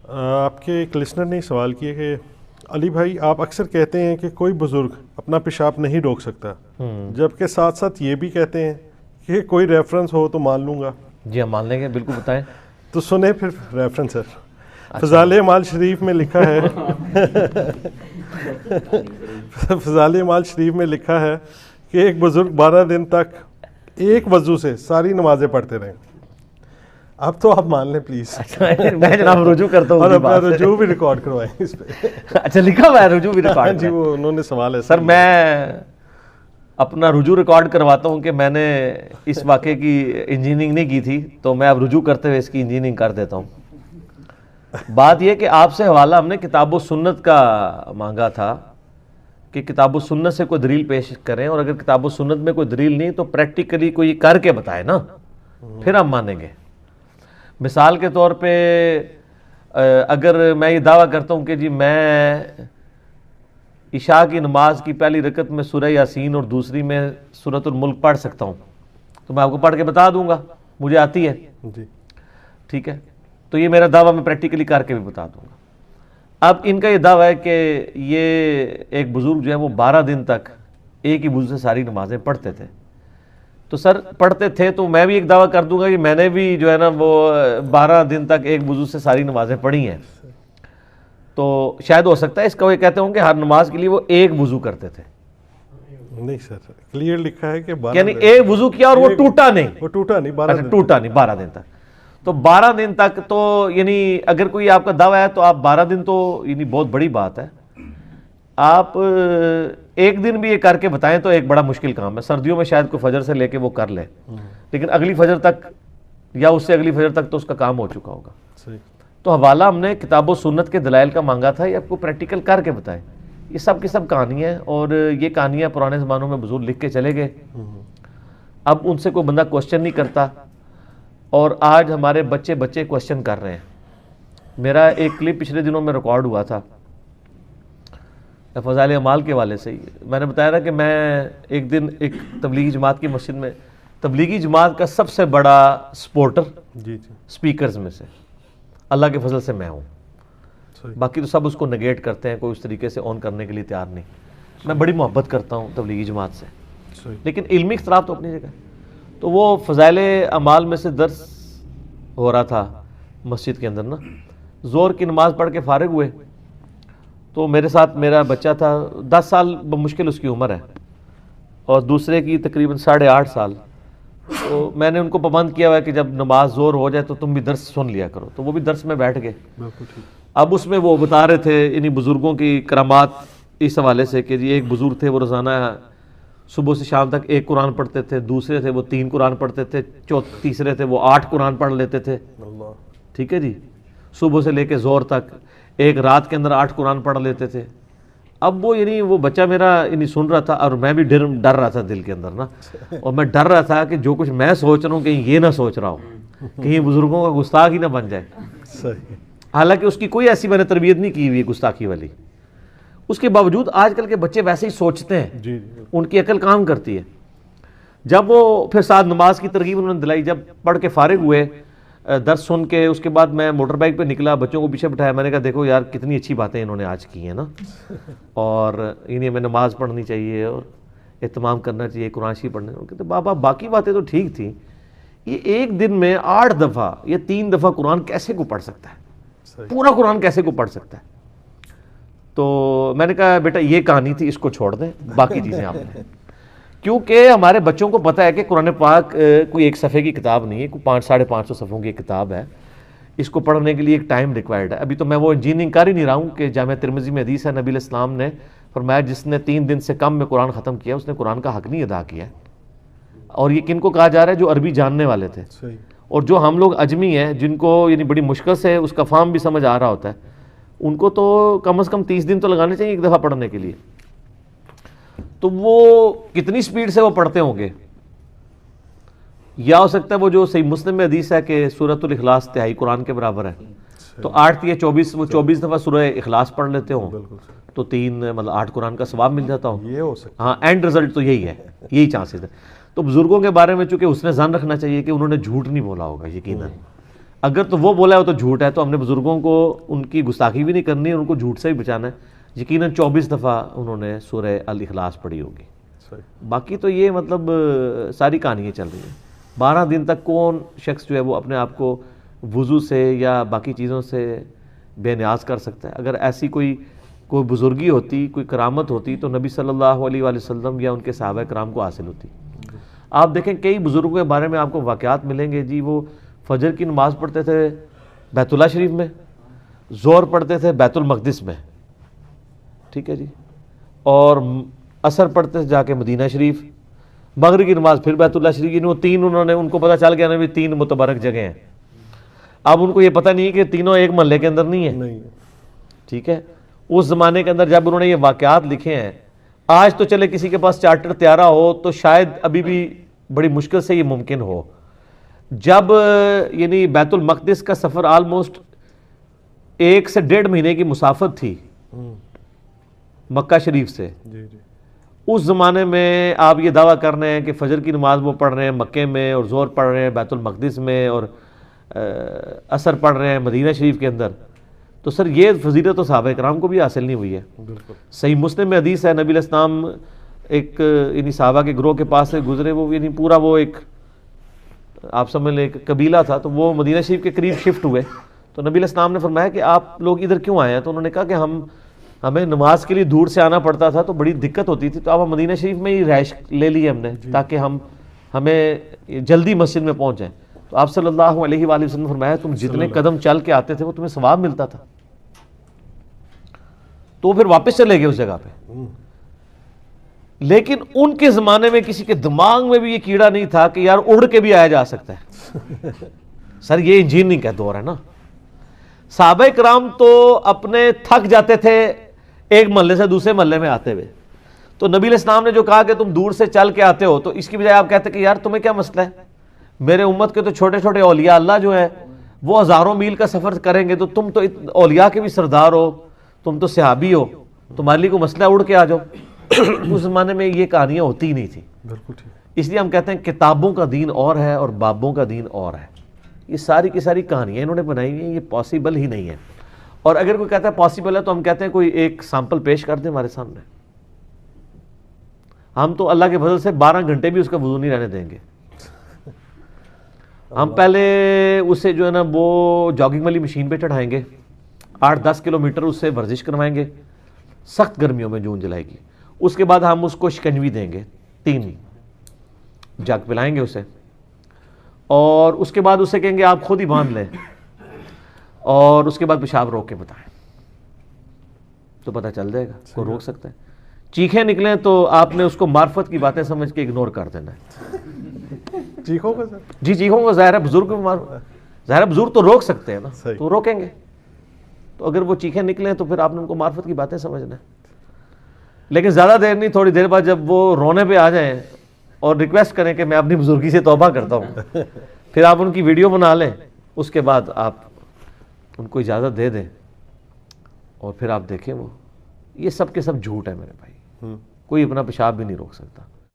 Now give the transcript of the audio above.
آپ کے ایک لسنر نے سوال کیا کہ علی بھائی آپ اکثر کہتے ہیں کہ کوئی بزرگ اپنا پیشاب نہیں روک سکتا، جبکہ ساتھ ساتھ یہ بھی کہتے ہیں کہ کوئی ریفرنس ہو تو مان لوں گا۔ جی ہم مان لیں گے، بالکل بتائیں۔ تو سنیں پھر ریفرنس سر۔ فضائل اعمال شریف میں لکھا ہے فضائل اعمال شریف میں لکھا ہے کہ ایک بزرگ 12 دن تک ایک وضو سے ساری نمازیں پڑھتے رہیں۔ اب تو آپ مان لیں پلیز۔ میں جناب رجوع کرتا ہوں، اور اپنا رجوع بھی ریکارڈ کروائیں اس پہ۔ اچھا لکھا ہوا ہے رجوع بھی ریکارڈ؟ جی وہ انہوں نے سوال ہے سر، میں اپنا رجوع ریکارڈ کرواتا ہوں کہ میں نے اس واقعے کی انجینئرنگ نہیں کی تھی، تو میں اب رجوع کرتے ہوئے اس کی انجینئرنگ کر دیتا ہوں۔ بات یہ کہ آپ سے حوالہ ہم نے کتاب و سنت کا مانگا تھا کہ کتاب و سنت سے کوئی دلیل پیش کریں، اور اگر کتاب و سنت میں کوئی دلیل نہیں تو پریکٹیکلی کوئی کر کے بتائے نا، پھر ہم مانیں گے۔ مثال کے طور پہ اگر میں یہ دعویٰ کرتا ہوں کہ جی میں عشاء کی نماز کی پہلی رکعت میں سورہ یاسین اور دوسری میں سورۃ الملک پڑھ سکتا ہوں، تو میں آپ کو پڑھ کے بتا دوں گا، مجھے آتی ہے جی، ٹھیک ہے، تو یہ میرا دعویٰ میں پریکٹیکلی کر کے بھی بتا دوں گا۔ اب ان کا یہ دعویٰ ہے کہ یہ ایک بزرگ جو ہے وہ 12 دن تک ایک ہی وضو سے ساری نمازیں پڑھتے تھے، تو سر پڑھتے تھے تو میں بھی ایک دعویٰ کر دوں گا کہ میں نے بھی جو ہے نا وہ 12 دن تک ایک وضو سے ساری نمازیں پڑھی ہیں، تو شاید ہو سکتا ہے اس کا وہ کہتے ہوں کہ ہر نماز کے لیے وہ ایک وضو کرتے تھے۔ نہیں سر، کلیئر لکھا ہے کہ 12 یعنی ایک وضو کیا اور وہ ٹوٹا نہیں، وہ ٹوٹا نہیں، 12 دن ٹوٹا نہیں 12 دن تک۔ تو 12 دن تک تو یعنی اگر کوئی آپ کا دعویٰ ہے تو آپ 12 دن تو یعنی بہت بڑی بات ہے۔ آپ ایک دن بھی یہ کر کے بتائیں تو ایک بڑا مشکل کام ہے۔ سردیوں میں شاید کوئی فجر سے لے کے وہ کر لے، لیکن اگلی فجر تک یا اس سے اگلی فجر تک تو اس کا کام ہو چکا ہوگا۔ صحیح۔ تو حوالہ ہم نے کتاب و سنت کے دلائل کا مانگا تھا، یہ آپ کو پریکٹیکل کر کے بتائیں۔ یہ سب کی سب کہانیاں ہیں، اور یہ کہانیاں پرانے زمانوں میں بزرگ لکھ کے چلے گئے، اب ان سے کوئی بندہ کوشچن نہیں کرتا، اور آج ہمارے بچے کوشچن کر رہے ہیں۔ میرا ایک کلپ پچھلے دنوں میں ریکارڈ ہوا تھا فضائل اعمال کے حوالے سے ہی۔ میں نے بتایا تھا کہ میں ایک دن ایک تبلیغی جماعت کی مسجد میں، تبلیغی جماعت کا سب سے بڑا سپورٹر جی جی، سپیکرز میں سے اللہ کے فضل سے میں ہوں، صحیح۔ باقی تو سب اس کو نگیٹ کرتے ہیں، کوئی اس طریقے سے آن کرنے کے لیے تیار نہیں۔ میں بڑی محبت کرتا ہوں تبلیغی جماعت سے، صحیح۔ لیکن علمی اختلاف تو اپنی جگہ۔ تو وہ فضائل اعمال میں سے درس ہو رہا تھا مسجد کے اندر نا، زور کی نماز پڑھ کے فارغ ہوئے، تو میرے ساتھ میرا بچہ تھا، 10 سال بمشکل اس کی عمر ہے، اور دوسرے کی تقریباً 8.5 سال۔ تو میں نے ان کو پابند کیا ہوا ہے کہ جب نماز زور ہو جائے تو تم بھی درس سن لیا کرو، تو وہ بھی درس میں بیٹھ گئے۔ بالکل ٹھیک۔ اب اس میں وہ بتا رہے تھے انہی بزرگوں کی کرامات اس حوالے سے کہ جی ایک بزرگ تھے وہ روزانہ صبح سے شام تک ایک قرآن پڑھتے تھے، دوسرے تھے وہ 3 قرآن پڑھتے تھے، تیسرے تھے وہ 8 قرآن پڑھ لیتے تھے، اللہ، ٹھیک ہے جی، صبح سے لے کے زور تک، ایک رات کے اندر 8 قرآن پڑھ لیتے تھے۔ اب وہ یعنی وہ بچہ میرا یعنی سن رہا تھا، اور میں بھی ڈر رہا تھا دل کے اندر نا، اور میں ڈر رہا تھا کہ جو کچھ میں سوچ رہا ہوں کہیں یہ نہ سوچ رہا ہوں، کہیں بزرگوں کا گستاخ ہی نہ بن جائے۔ صحیح۔ حالانکہ اس کی کوئی ایسی میں نے تربیت نہیں کی ہوئی گستاخی والی، اس کے باوجود آج کل کے بچے ویسے ہی سوچتے ہیں، جی جی، ان کی عقل کام کرتی ہے۔ جب وہ پھر ساتھ نماز کی ترغیب انہوں نے دلائی، جب پڑھ کے فارغ ہوئے درس سن کے، اس کے بعد میں موٹر بائک پہ نکلا، بچوں کو پیچھے بٹھایا، میں نے کہا دیکھو یار کتنی اچھی باتیں انہوں نے آج کی ہیں نا، اور انہیں ہمیں نماز پڑھنی چاہیے اور اہتمام کرنا چاہیے قرآن شریف پڑھنے۔ کہتے بابا باقی باتیں تو ٹھیک تھیں، یہ ایک دن میں 8 دفعہ یا 3 دفعہ قرآن کیسے کو پڑھ سکتا ہے، صحیح۔ پورا قرآن کیسے کو پڑھ سکتا ہے؟ تو میں نے کہا بیٹا یہ کہانی تھی، اس کو چھوڑ دیں، باقی چیزیں آپ نے، کیونکہ ہمارے بچوں کو پتہ ہے کہ قرآن پاک کوئی ایک صفحے کی کتاب نہیں ہے، کوئی 500-550 صفحوں کی ایک کتاب ہے، اس کو پڑھنے کے لیے ایک ٹائم ریکوائرڈ ہے۔ ابھی تو میں وہ انجینئرنگ کر ہی نہیں رہا ہوں کہ جامعہ ترمذی میں حدیث ہے، نبی علیہ السلام نے فرمایا جس نے 3 دن سے کم میں قرآن ختم کیا اس نے قرآن کا حق نہیں ادا کیا ہے، اور یہ کن کو کہا جا رہا ہے؟ جو عربی جاننے والے تھے، صحیح۔ اور جو ہم لوگ اجمی ہیں جن کو یعنی بڑی مشکل سے اس کا فارم بھی سمجھ آ رہا ہوتا ہے، ان کو تو کم از کم 30 دن تو لگانے چاہیے ایک دفعہ پڑھنے کے لیے۔ تو وہ کتنی سپیڈ سے وہ پڑھتے ہوں گے، یا ہو سکتا ہے وہ جو صحیح مسلم میں حدیث ہے کہ سورۃ الاخلاص 3 قرآن کے برابر ہے، تو 8 یا 24 وہ 24 دفعہ سورہ اخلاص پڑھ لیتے ہوں، بالکل صحیح۔ تو 3 مطلب 8 قرآن کا ثواب مل جاتا ہو۔ یہ ہو سکتا ہاں اینڈ رزلٹ تو یہی ہے، یہی چانسز ہے۔ تو بزرگوں کے بارے میں چونکہ حسن ظن رکھنا چاہیے کہ انہوں نے جھوٹ نہیں بولا ہوگا یقیناً۔ اگر تو وہ بولا ہے وہ تو جھوٹ ہے، تو ہم نے بزرگوں کو ان کی گستاخی بھی نہیں کرنی، ان کو جھوٹ سے بھی بچانا ہے۔ یقیناً 24 دفعہ انہوں نے سورہ الاخلاص پڑھی ہوگی۔ باقی تو یہ مطلب ساری کہانیاں چل رہی ہیں۔ 12 دن تک کون شخص جو ہے وہ اپنے آپ کو وضو سے یا باقی چیزوں سے بے نیاز کر سکتا ہے؟ اگر ایسی کوئی بزرگی ہوتی، کوئی کرامت ہوتی، تو نبی صلی اللہ علیہ وآلہ وسلم یا ان کے صحابہ کرام کو حاصل ہوتی۔ آپ دیکھیں کئی بزرگوں کے بارے میں آپ کو واقعات ملیں گے جی، وہ فجر کی نماز پڑھتے تھے بیت اللہ شریف میں، ظہر پڑھتے تھے بیت المقدس میں، ٹھیک ہے جی، اور عصر پڑھتے تھے جا کے مدینہ شریف، مغرب کی نماز پھر بیت اللہ شریف، وہ تین ان کو پتہ چل گیا نا بھی 3 متبرک جگہ ہیں۔ اب ان کو یہ پتہ نہیں ہے کہ تینوں ایک محلے کے اندر نہیں ہیں، ٹھیک ہے۔ اس زمانے کے اندر جب انہوں نے یہ واقعات لکھے ہیں، آج تو چلے کسی کے پاس چارٹر طیارہ ہو تو شاید ابھی بھی بڑی مشکل سے یہ ممکن ہو۔ جب یعنی بیت المقدس کا سفر آلموسٹ 1 سے 1.5 مہینے کی مسافت تھی مکہ شریف سے، اس زمانے میں آپ یہ دعویٰ کر رہے ہیں کہ فجر کی نماز وہ پڑھ رہے ہیں مکے میں، اور ظہر پڑھ رہے ہیں بیت المقدس میں، اور عصر پڑھ رہے ہیں مدینہ شریف کے اندر، تو سر یہ فضیلت تو صحابہ کرام کو بھی حاصل نہیں ہوئی ہے۔ صحیح مسلم میں حدیث ہے، نبی علیہ السلام ایک یعنی صحابہ کے گروہ کے پاس سے گزرے، وہ یعنی پورا وہ ایک آپ سمجھ لیں ایک قبیلہ تھا، تو وہ مدینہ شریف کے قریب شفٹ ہوئے، تو نبی علیہ السلام نے فرمایا کہ آپ لوگ ادھر کیوں آئے ہیں؟ تو انہوں نے کہا کہ ہمیں نماز کے لیے دور سے آنا پڑتا تھا تو بڑی دقت ہوتی تھی، تو اب ہم مدینہ شریف میں ہی رہائش لے لی ہم نے تاکہ ہمیں جلدی مسجد میں پہنچ جائیں۔ تو آپ صلی اللہ علیہ وآلہ وسلم نے فرمایا تم جتنے قدم چل کے آتے تھے وہ تمہیں ثواب ملتا تھا، تو پھر واپس چلے گئے اس جگہ پہ۔ لیکن ان کے زمانے میں کسی کے دماغ میں بھی یہ کیڑا نہیں تھا کہ یار اڑ کے بھی آیا جا سکتا ہے۔ سر یہ انجینئرنگ کا دور ہے نا۔ صحابہ کرام تو اپنے تھک جاتے تھے ایک محلے سے دوسرے محلے میں آتے ہوئے، تو نبی علیہ السلام نے جو کہا کہ تم دور سے چل کے آتے ہو، تو اس کی بجائے آپ کہتے کہ یار تمہیں کیا مسئلہ ہے، میرے امت کے تو چھوٹے چھوٹے اولیاء اللہ جو ہیں وہ ہزاروں میل کا سفر کریں گے، تو تم تو اولیاء کے بھی سردار ہو، تم تو صحابی ہو، تمہارے لیے کوئی مسئلہ اڑ کے آ جاؤ۔ اس زمانے میں یہ کہانیاں ہوتی ہی نہیں تھی، اس لیے ہم کہتے ہیں کتابوں کا دین اور ہے اور بابوں کا دین اور ہے۔ یہ ساری کی ساری کہانیاں انہوں نے بنائی ہوئی ہیں، یہ پاسبل ہی نہیں ہے۔ اور اگر کوئی کہتا ہے پاسبل ہے تو ہم کہتے ہیں کوئی ایک سیمپل پیش کر دیں ہمارے سامنے، ہم تو اللہ کے فضل سے 12 گھنٹے بھی اس کا وضو نہیں رہنے دیں گے۔ ہم پہلے اسے جو ہے نا وہ جاگنگ والی مشین پہ چڑھائیں گے، 8-10 کلومیٹر اس سے ورزش کروائیں گے سخت گرمیوں میں جون جولائی کی، اس کے بعد ہم اس کو شکنجوی دیں گے 3 جگ پلائیں گے اسے، اور اس کے بعد اسے کہیں گے آپ خود ہی باندھ لیں، اور اس کے بعد پیشاب روک کے بتائیں، تو پتہ چل جائے گا کوئی روک سکتا ہے۔ چیخیں نکلیں تو آپ نے اس کو معرفت کی باتیں سمجھ کے اگنور کر دینا ہے۔ چیخوں کا سر جی چیخوں کا ظاہر ہے بزرگ ظاہر ہے بزرگ تو روک سکتے ہیں نا، تو روکیں گے، تو اگر وہ چیخیں نکلیں تو پھر آپ نے ان کو معرفت کی باتیں سمجھنا ہے۔ لیکن زیادہ دیر نہیں، تھوڑی دیر بعد جب وہ رونے پہ آ جائیں اور ریکویسٹ کریں کہ میں اپنی بزرگی سے توبہ کرتا ہوں، پھر آپ ان کی ویڈیو بنا لیں، اس کے بعد آپ ان کو اجازت دے دیں، اور پھر آپ دیکھیں وہ یہ سب کے سب جھوٹ ہے میرے بھائی، کوئی اپنا پیشاب بھی نہیں روک سکتا۔